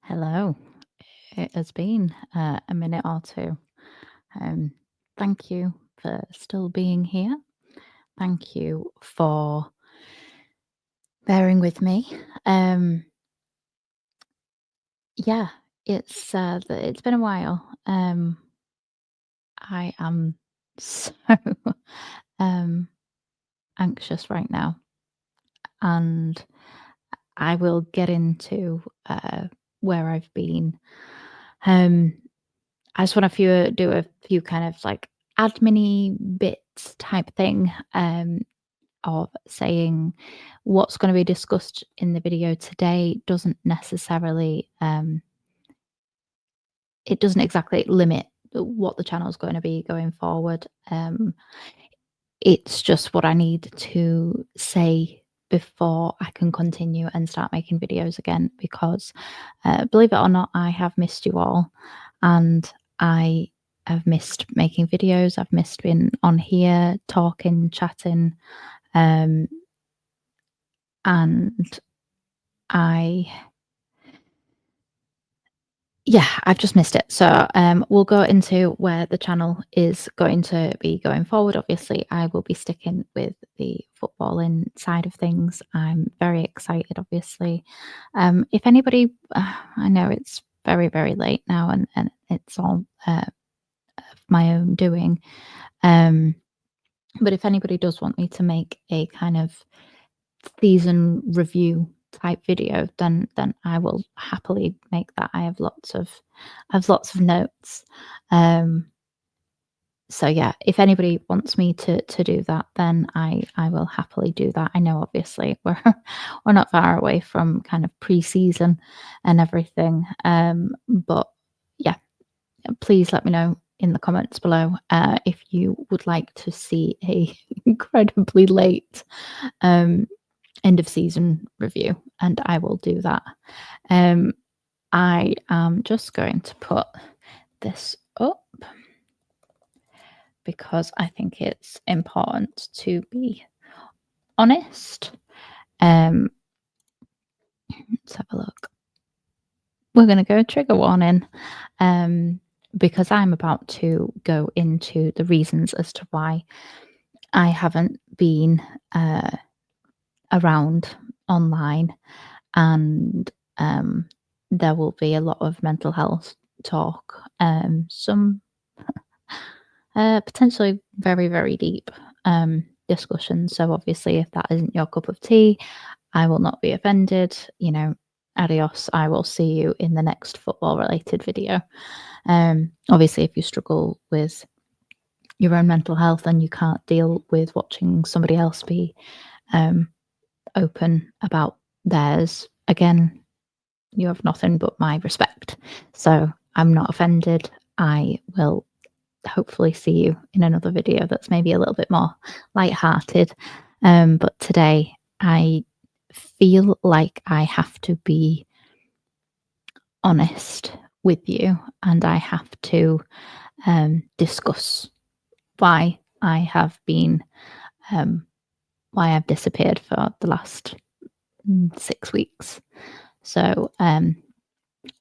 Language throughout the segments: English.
Hello. It has been a minute or two. Um, Thank you for still being here. Thank you for bearing with me. Um, yeah, it's been a while. I am so um, anxious right now, and I will get into where I've been. Um, I just want to do a few kind of like admin bits type thing of saying what's going to be discussed in the video today doesn't necessarily it doesn't exactly limit what the channel is going to be going forward. It's just what I need to say before I can continue and start making videos again because believe it or not, I have missed you all, and I have missed making videos. I've missed being on here, talking, chatting, um, and I yeah, I've just missed it. So we'll go into where the channel is going to be going forward. Obviously, I will be sticking with the footballing side of things. I'm very excited, obviously. If anybody, I know it's very, very late now and it's all of my own doing. But if anybody does want me to make a kind of season review type video, then I will happily make that. I have lots of notes. Um, so yeah, if anybody wants me to do that, then I will happily do that. I know obviously we're not far away from kind of pre-season and everything. But yeah, please let me know in the comments below if you would like to see a incredibly late um end of season review, and I will do that. Um, I am just going to put this up because I think it's important to be honest. Let's have a look. We're going to go trigger warning because I'm about to go into the reasons as to why I haven't been around online, and there will be a lot of mental health talk, some potentially very, very deep discussions. So, obviously, if that isn't your cup of tea, I will not be offended. You know, adios. I will see you in the next football related video. Obviously, if you struggle with your own mental health and you can't deal with watching somebody else be open about theirs, again, you have nothing but my respect. So I'm not offended. I will hopefully see you in another video that's maybe a little bit more light-hearted. But today I feel like I have to be honest with you, and I have to discuss why I have been why I've disappeared for the last 6 weeks. So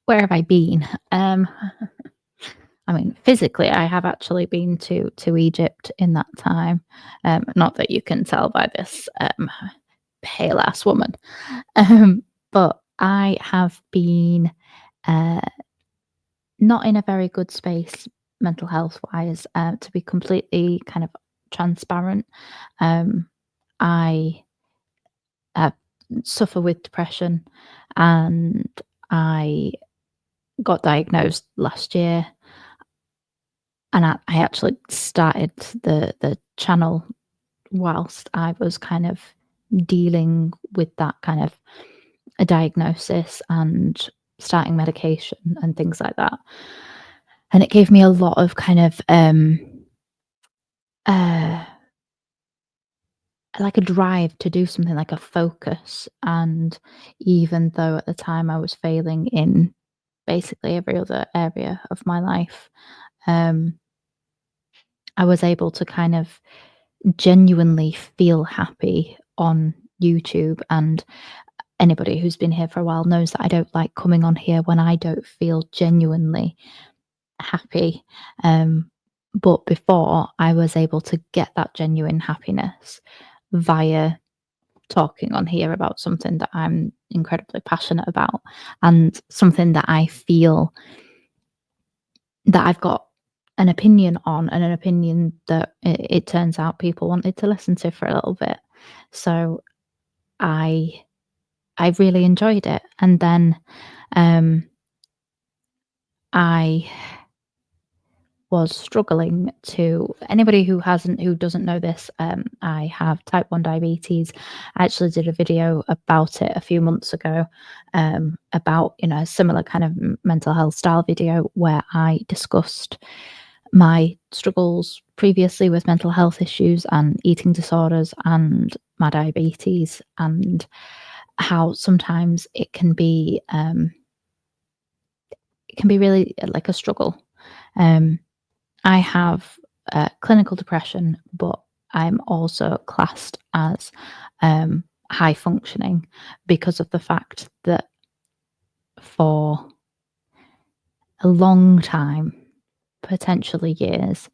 where have I been? I mean, physically, I have actually been to Egypt in that time. Not that you can tell by this pale ass woman, but I have been not in a very good space mental health wise. To be completely kind of transparent, I suffer with depression, and I got diagnosed last year. And I actually started the channel whilst I was kind of dealing with that kind of a diagnosis and starting medication and things like that. And it gave me a lot of kind of uh, like a drive to do something, like a focus. And even though at the time I was failing in basically every other area of my life, I was able to kind of genuinely feel happy on YouTube, and anybody who's been here for a while knows that I don't like coming on here when I don't feel genuinely happy. But before, I was able to get that genuine happiness via talking on here about something that I'm incredibly passionate about, and something that I feel that I've got an opinion on, and an opinion that it turns out people wanted to listen to for a little bit. So I I really enjoyed it. And then I was struggling to anybody who doesn't know this, I have type 1 diabetes. I actually did a video about it a few months ago, about, a similar kind of mental health style video where I discussed my struggles previously with mental health issues and eating disorders and my diabetes, and how sometimes it can be really like a struggle. I have clinical depression, but I'm also classed as high functioning because of the fact that for a long time, potentially years,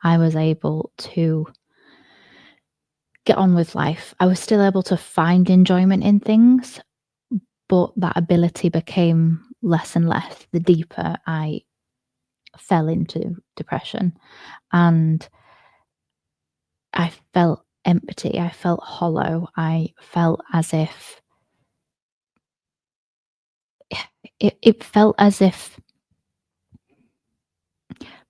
I was able to get on with life. I was still able to find enjoyment in things, but that ability became less and less the deeper I fell into depression. And I felt empty. I felt hollow. I felt as if it felt as if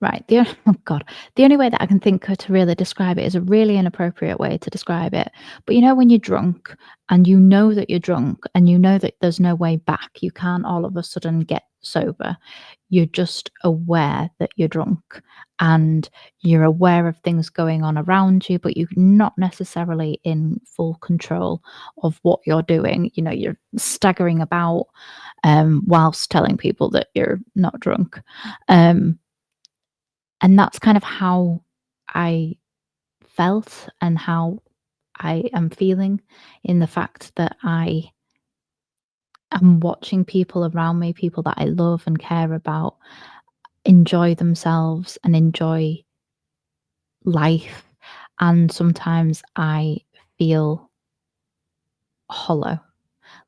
right, oh god, the only way that I can think of to really describe it is a really inappropriate way to describe it. But when you're drunk and you know that you're drunk and you know that there's no way back, you can't all of a sudden get sober. You're just aware that you're drunk, and you're aware of things going on around you, but you're not necessarily in full control of what you're doing. You're staggering about, whilst telling people that you're not drunk. And that's kind of how I felt and how I am feeling, in the fact that I am watching people around me, people that I love and care about, enjoy themselves and enjoy life. And sometimes I feel hollow,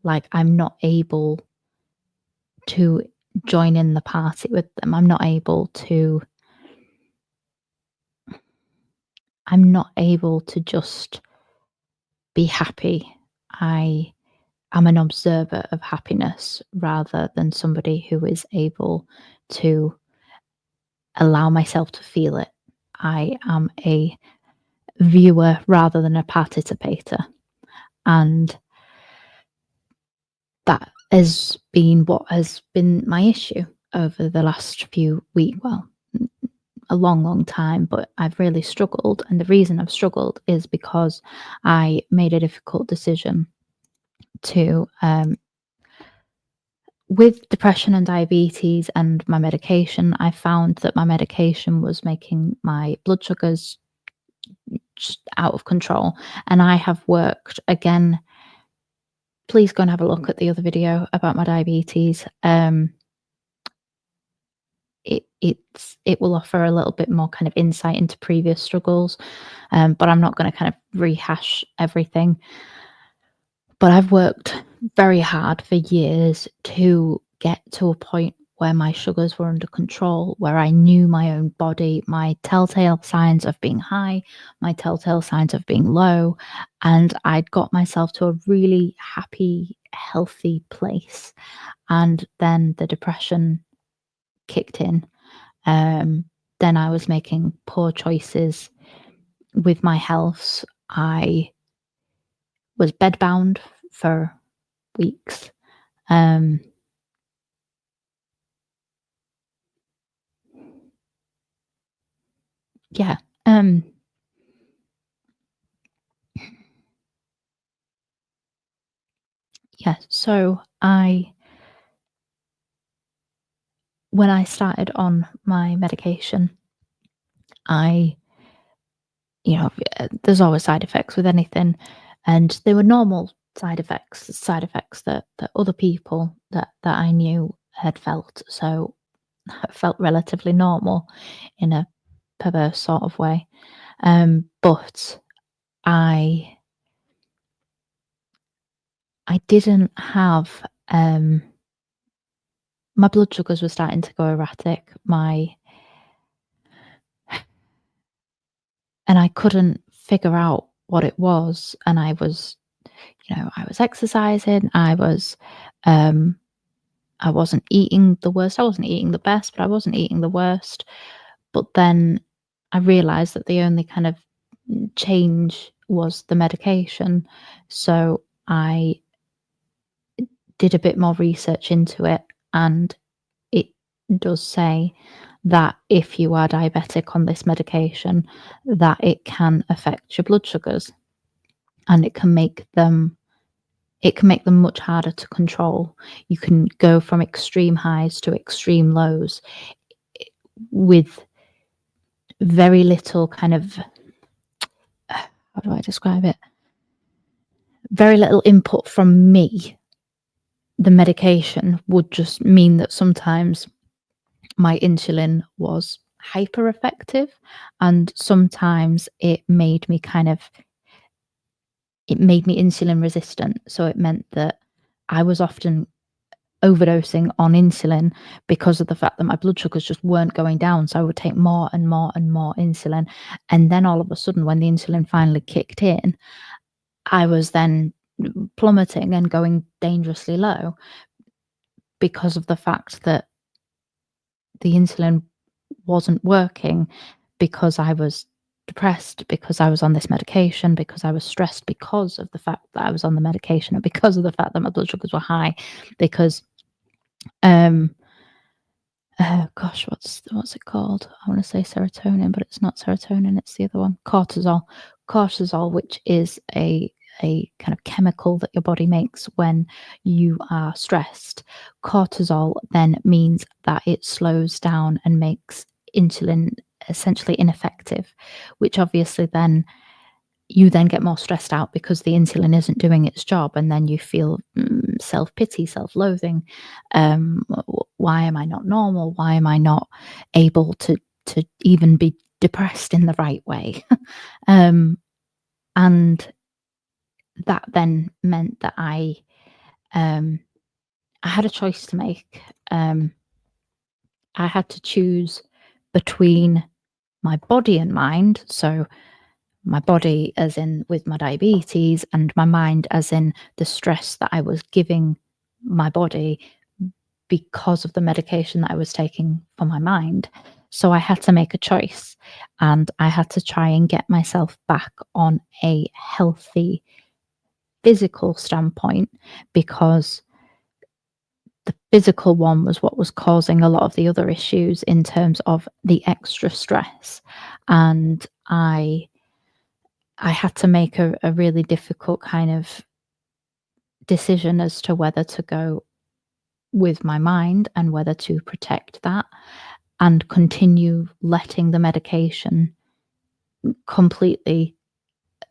like I'm not able to join in the party with them. I'm not able to just be happy. I am an observer of happiness rather than somebody who is able to allow myself to feel it. I am a viewer rather than a participator. And that has been what has been my issue over the last few weeks. Well, a long, long time, but I've really struggled. And the reason I've struggled is because I made a difficult decision to, with depression and diabetes and my medication, I found that my medication was making my blood sugars just out of control. And I have worked again. Please go and have a look at the other video about my diabetes. It will offer a little bit more kind of insight into previous struggles, but I'm not going to kind of rehash everything. But I've worked very hard for years to get to a point where my sugars were under control, where I knew my own body, my telltale signs of being high, my telltale signs of being low, and I'd got myself to a really happy, healthy place. And then the depression kicked in. Then I was making poor choices with my health. I was bedbound for weeks. Yeah. Yeah. So when I started on my medication, I, there's always side effects with anything, and they were normal side effects that other people that I knew had felt. So it felt relatively normal in a perverse sort of way. But I I didn't have my blood sugars were starting to go erratic. My And I couldn't figure out what it was. And I was, I was exercising. Um, I wasn't eating the worst. I wasn't eating the best, but I wasn't eating the worst. But then I realized that the only kind of change was the medication. So I did a bit more research into it, and it does say that if you are diabetic on this medication, that it can affect your blood sugars, and it can make them much harder to control. You can go from extreme highs to extreme lows with very little kind of, how do I describe it? Very little input from me. The medication would just mean that sometimes my insulin was hyper effective, and sometimes it made me insulin resistant. So it meant that I was often overdosing on insulin because of the fact that my blood sugars just weren't going down. So I would take more and more and more insulin. And then all of a sudden, when the insulin finally kicked in, I was then plummeting and going dangerously low because of the fact that the insulin wasn't working, because I was depressed, because I was on this medication, because I was stressed because of the fact that I was on the medication, and because of the fact that my blood sugars were high, because um gosh, what's it called? I want to say serotonin, but it's not serotonin, it's the other one, cortisol. Cortisol, which is a kind of chemical that your body makes when you are stressed. Cortisol then means that it slows down and makes insulin essentially ineffective, which obviously then you then get more stressed out because the insulin isn't doing its job, and then you feel self-pity, self-loathing. Why am I not normal? Why am I not able to even be depressed in the right way? um, and that then meant that um, I had a choice to make. I had to choose between my body and mind. So my body as in with my diabetes, and my mind as in the stress that I was giving my body because of the medication that I was taking for my mind. So I had to make a choice, and I had to try and get myself back on a healthy physical standpoint, because the physical one was what was causing a lot of the other issues in terms of the extra stress. And I had to make a really difficult kind of decision as to whether to go with my mind and whether to protect that and continue letting the medication completely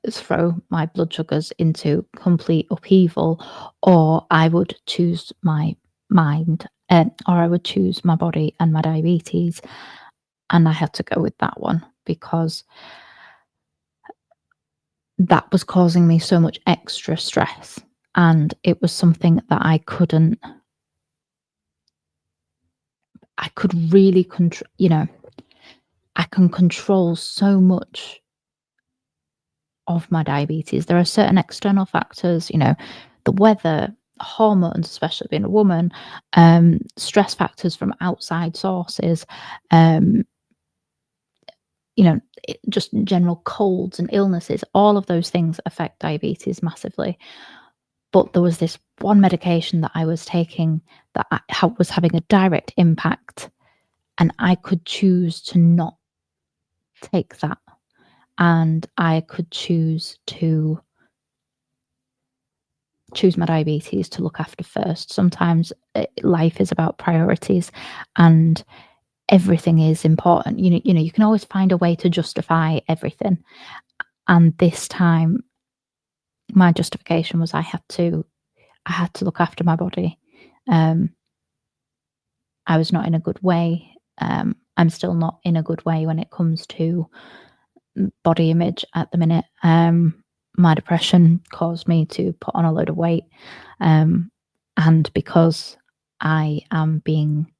throw my blood sugars into complete upheaval, or I would choose my mind, or I would choose my body and my diabetes. And I had to go with that one because that was causing me so much extra stress. And it was something that I could really control, I can control so much of my diabetes. There are certain external factors, the weather, hormones, especially being a woman, stress factors from outside sources, um, just general colds and illnesses. All of those things affect diabetes massively. But there was this one medication that I was taking that was having a direct impact, and I could choose to not take that. And I could choose to choose my diabetes to look after first. Sometimes life is about priorities, and everything is important. You can always find a way to justify everything. And this time my justification was I had to look after my body. I was not in a good way. I'm still not in a good way when it comes to body image at the minute. My depression caused me to put on a load of weight. And because I am being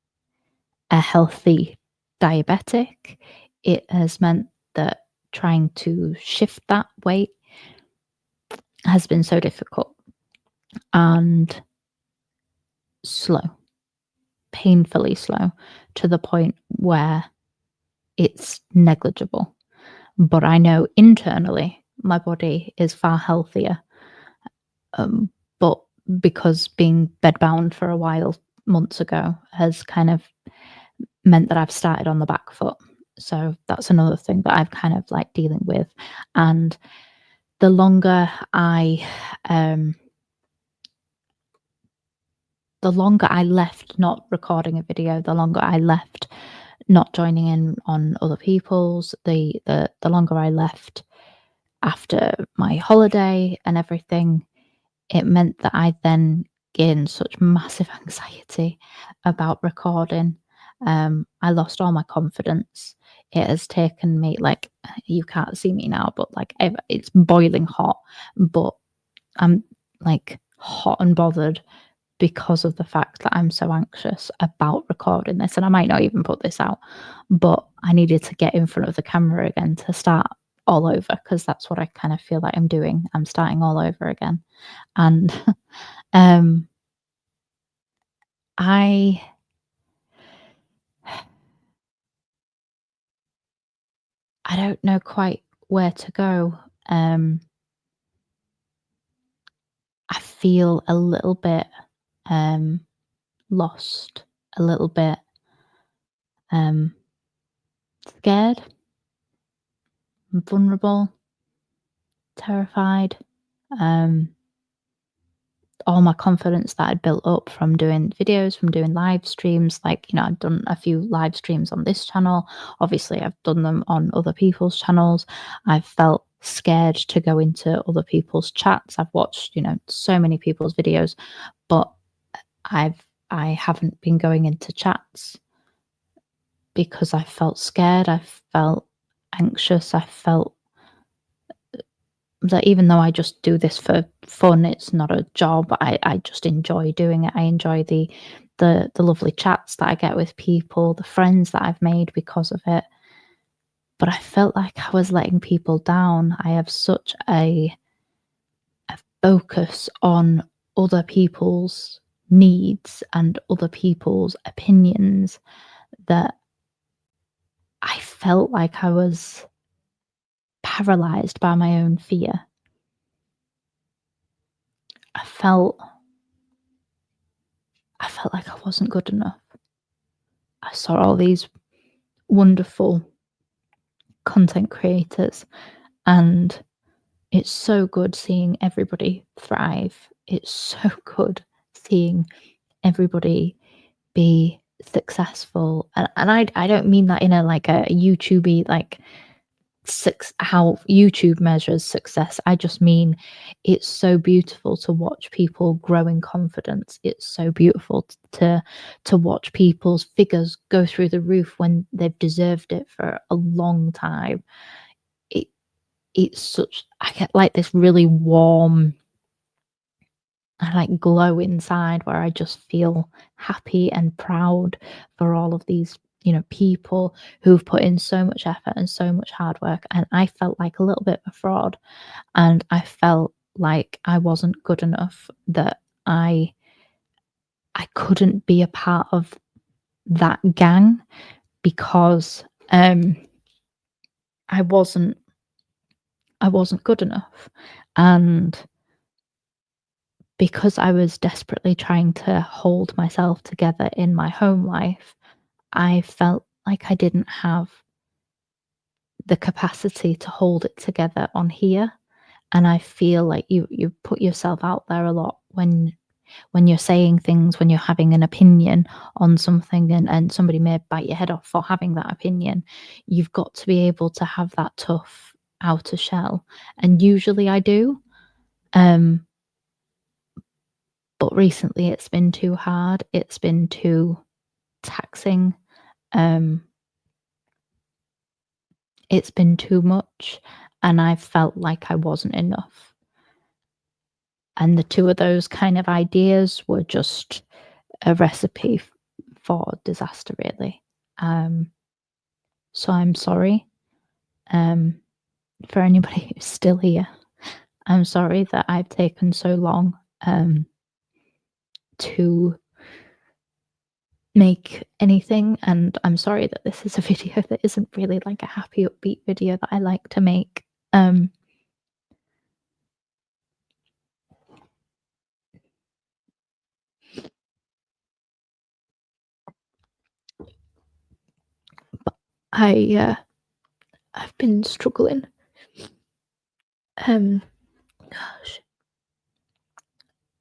a healthy diabetic, it has meant that trying to shift that weight has been so difficult and slow, painfully slow, to the point where it's negligible. But I know internally my body is far healthier. But because being bedbound for a while months ago has kind of meant that I've started on the back foot. So that's another thing that I've kind of like dealing with. And the longer I left not recording a video, the longer I left not joining in on other people's, the longer I left after my holiday and everything, it meant that I then gained such massive anxiety about recording. I lost all my confidence. It has taken me, like, you can't see me now, but like it's boiling hot, but I'm like hot and bothered because of the fact that I'm so anxious about recording this. And I might not even put this out, but I needed to get in front of the camera again to start all over, because that's what I kind of feel like I'm doing. I'm starting all over again. And I I don't know quite where to go. I feel a little bit lost, a little bit um scared, vulnerable, terrified. Um all my confidence that I'd built up from doing videos, from doing live streams, like, I've done a few live streams on this channel. Obviously, I've done them on other people's channels. I've felt scared to go into other people's chats. I've watched, so many people's videos, but I haven't been going into chats because I felt scared. I felt anxious. I felt that even though I just do this for fun, it's not a job. I just enjoy doing it. I enjoy the lovely chats that I get with people, the friends that I've made because of it. But I felt like I was letting people down. I have such a focus on other people's needs and other people's opinions that I felt like I was paralyzed by my own fear. I felt like I wasn't good enough. I saw all these wonderful content creators, and it's so good seeing everybody thrive. It's so good seeing everybody be successful. And I don't mean that in a like a YouTubey like how YouTube measures success. I just mean it's so beautiful to watch people grow in confidence. It's so beautiful to watch people's figures go through the roof when they've deserved it for a long time. It's such, I get like this really warm, I like glow inside where I just feel happy and proud for all of these, people who've put in so much effort and so much hard work. And I felt like a little bit of a fraud. And I felt like I wasn't good enough, that I couldn't be a part of that gang because I wasn't good enough. And because I was desperately trying to hold myself together in my home life, I felt like I didn't have the capacity to hold it together on here. And I feel like you put yourself out there a lot when you're saying things, when you're having an opinion on something, and somebody may bite your head off for having that opinion. You've got to be able to have that tough outer shell. And usually I do. Um, but recently it's been too hard. It's been too taxing. Um, it's been too much, and I felt like I wasn't enough. And the two of those kind of ideas were just a recipe for disaster, really. Um, so I'm sorry for anybody who's still here. I'm sorry that I've taken so long to make anything, and I'm sorry that this is a video that isn't really like a happy, upbeat video that I like to make. But I've been struggling. Gosh,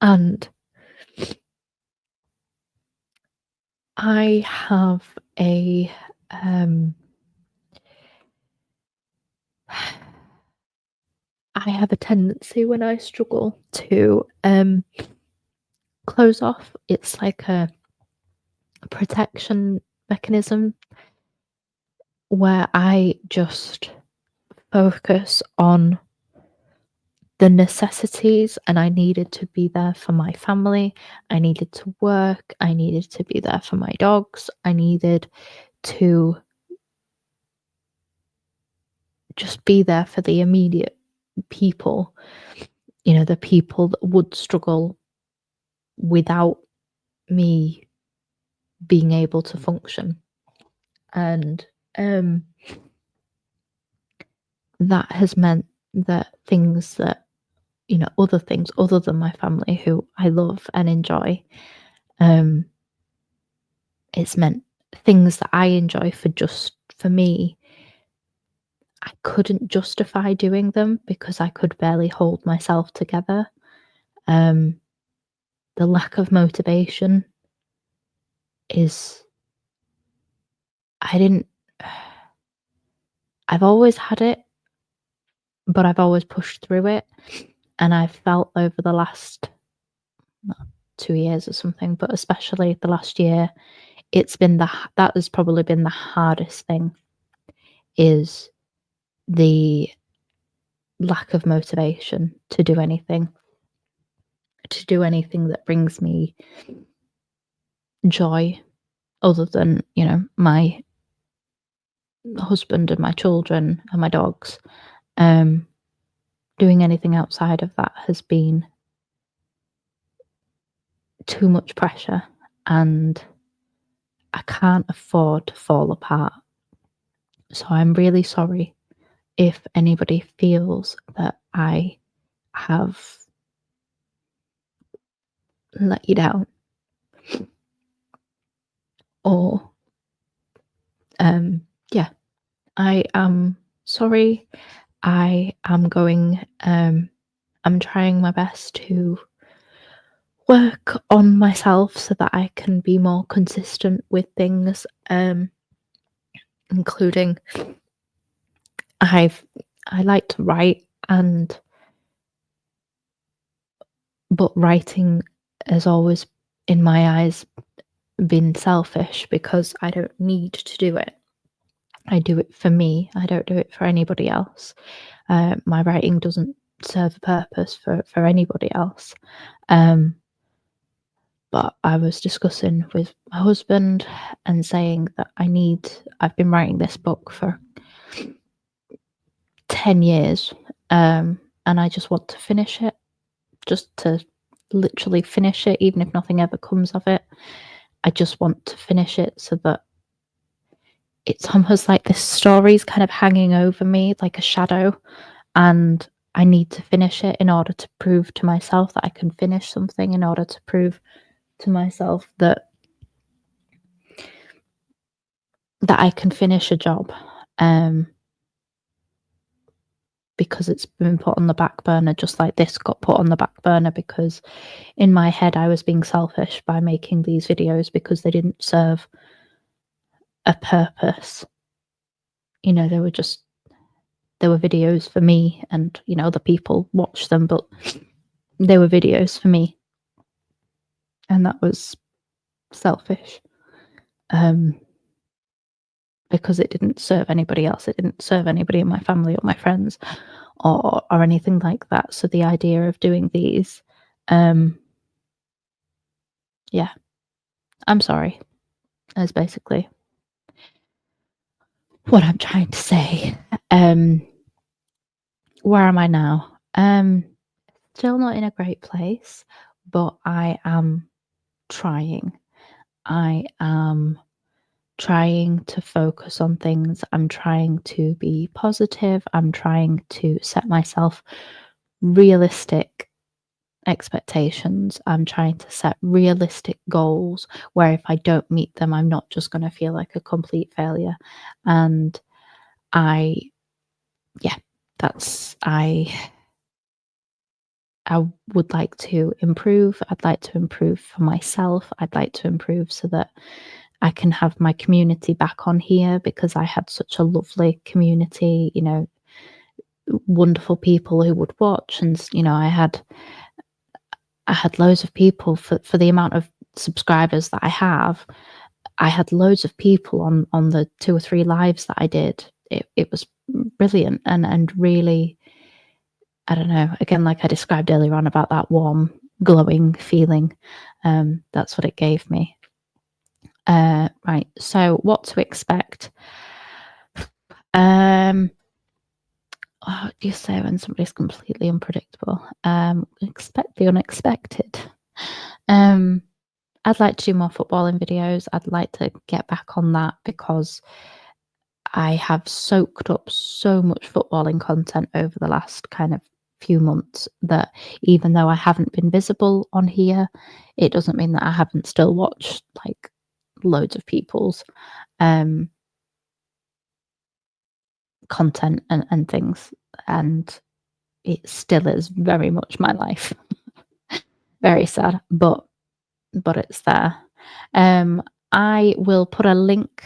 and I have a I have a tendency when I struggle to close off. It's like a protection mechanism where I just focus on the necessities, and I needed to be there for my family. I needed to work. I needed to be there for my dogs. I needed to just be there for the immediate people, the people that would struggle without me being able to function. And that has meant that things that, other things other than my family who I love and enjoy, um, it's meant things that I enjoy for me, I couldn't justify doing them because I could barely hold myself together. Um, the lack of motivation is I didn't I've always had it, but I've always pushed through it, and I've felt over the last 2 years or something, but especially the last year, that has probably been the hardest thing, is the lack of motivation to do anything that brings me joy other than, my husband and my children and my dogs. Um, Doing anything outside of that has been too much pressure, and I can't afford to fall apart. So I'm really sorry if anybody feels that I have let you down, or yeah, I am sorry. I'm trying my best to work on myself so that I can be more consistent with things, including I've I like to write, but writing has always, in my eyes, been selfish because I don't need to do it. I do it for me. I don't do it for anybody else. My writing doesn't serve a purpose for anybody else. But I was discussing with my husband and saying that I've been writing this book for 10 years, and I just want to finish it, just to literally finish it, even if nothing ever comes of it. I just want to finish it so that it's almost like this story's kind of hanging over me like a shadow, and I need to finish it in order to prove to myself that I can finish something, in order to prove to myself that I can finish a job, because it's been put on the back burner, just like this got put on the back burner, because in my head I was being selfish by making these videos because they didn't serve a purpose. They were videos for me, and other people watch them, but they were videos for me, and that was selfish. Because it didn't serve anybody else. It didn't serve anybody in my family or my friends or anything like that. So the idea of doing these, yeah, I'm sorry, is basically what I'm trying to say. Where am I now? Still not in a great place, but I am trying. I am trying to focus on things. I'm trying to be positive. I'm trying to set myself realistic expectations. I'm trying to set realistic goals where if I don't meet them, I'm not just going to feel like a complete failure. And I, yeah, that's, I would like to improve. I'd like to improve for myself. I'd like to improve so that I can have my community back on here, because I had such a lovely community, you know, wonderful people who would watch. And, you know, I had loads of people for the amount of subscribers that I have. I had loads of people on the 2 or 3 lives that I did. It was brilliant and really, I don't know, again, like I described earlier on about that warm, glowing feeling, that's what it gave me. Right, so what to expect? What do you say when somebody's completely unpredictable? Expect the unexpected. I'd like to do more footballing videos. I'd like to get back on that because I have soaked up so much footballing content over the last kind of few months that even though I haven't been visible on here, it doesn't mean that I haven't still watched like loads of people's content and things. And it still is very much my life. Very sad, but it's there. I will put a link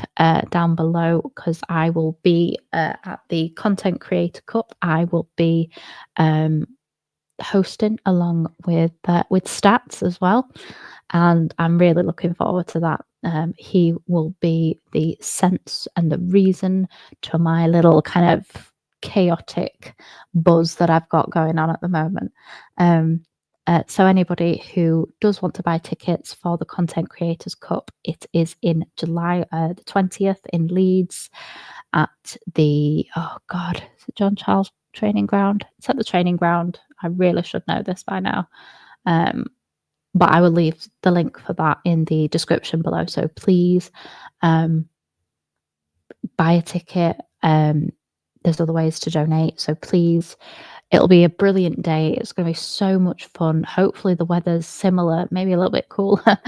down below because I will be at the Content Creator Cup. I will be hosting along with Stats as well, and I'm really looking forward to that. He will be the sense and the reason to my little kind of chaotic buzz that I've got going on at the moment. So anybody who does want to buy tickets for the Content Creators Cup, it is in July the 20th in Leeds at the, oh God, is it John Charles Training Ground? It's at the training ground. I really should know this by now. But I will leave the link for that in the description below. So please buy a ticket. There's other ways to donate. So please, it'll be a brilliant day. It's going to be so much fun. Hopefully the weather's similar, maybe a little bit cooler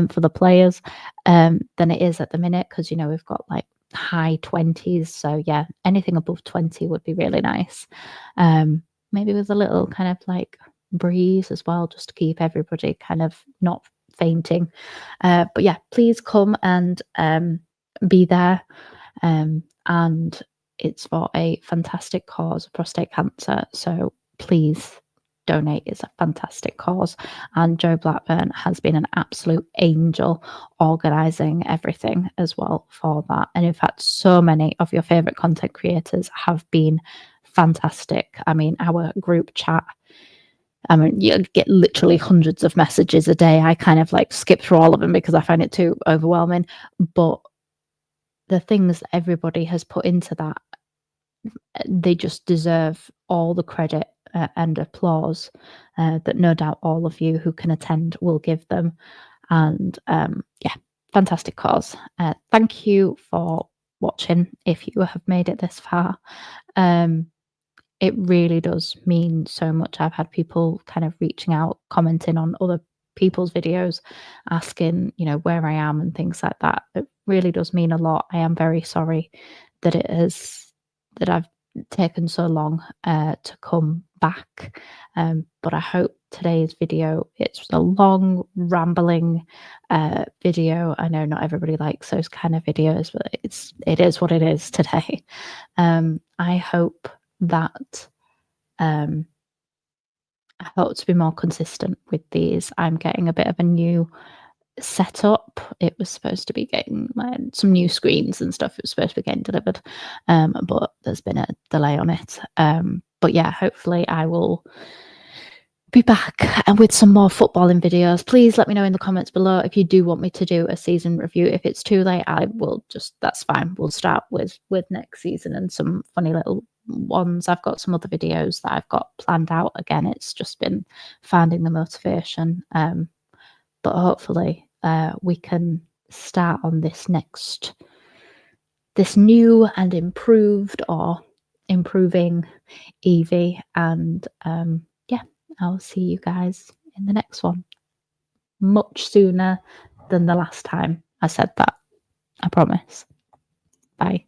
for the players than it is at the minute, because, you know, we've got like high 20s. So yeah, anything above 20 would be really nice. Maybe with a little kind of like breeze as well, just to keep everybody kind of not fainting. But yeah, please come and be there. And it's for a fantastic cause, prostate cancer. So please donate. It's a fantastic cause. And Joe Blackburn has been an absolute angel organising everything as well for that. And in fact, so many of your favourite content creators have been fantastic. I mean, our group chat, I mean, you get literally hundreds of messages a day. I kind of like skip through all of them because I find it too overwhelming. But the things that everybody has put into that, they just deserve all the credit and applause that no doubt all of you who can attend will give them. And yeah, fantastic cause. Thank you for watching if you have made it this far. It really does mean so much. I've had people kind of reaching out, commenting on other people's videos, asking, you know, where I am and things like that. It really does mean a lot. I am very sorry that I've taken so long to come back. But I hope today's video, it's a long, rambling video. I know not everybody likes those kind of videos, but it is what it is today. I hope that I hope to be more consistent with these. I'm getting a bit of a new setup. It was supposed to be getting some new screens and stuff. It was supposed to be getting delivered, but there's been a delay on it. But yeah, hopefully I will be back and with some more footballing videos. Please let me know in the comments below if you do want me to do a season review. If it's too late, I will just, that's fine. We'll start with next season and some funny little ones. I've got some other videos that I've got planned out. Again, it's just been finding the motivation. But hopefully we can start on this new and improved or improving Evie, and yeah, I'll see you guys in the next one much sooner than the last time I said that. I promise. Bye.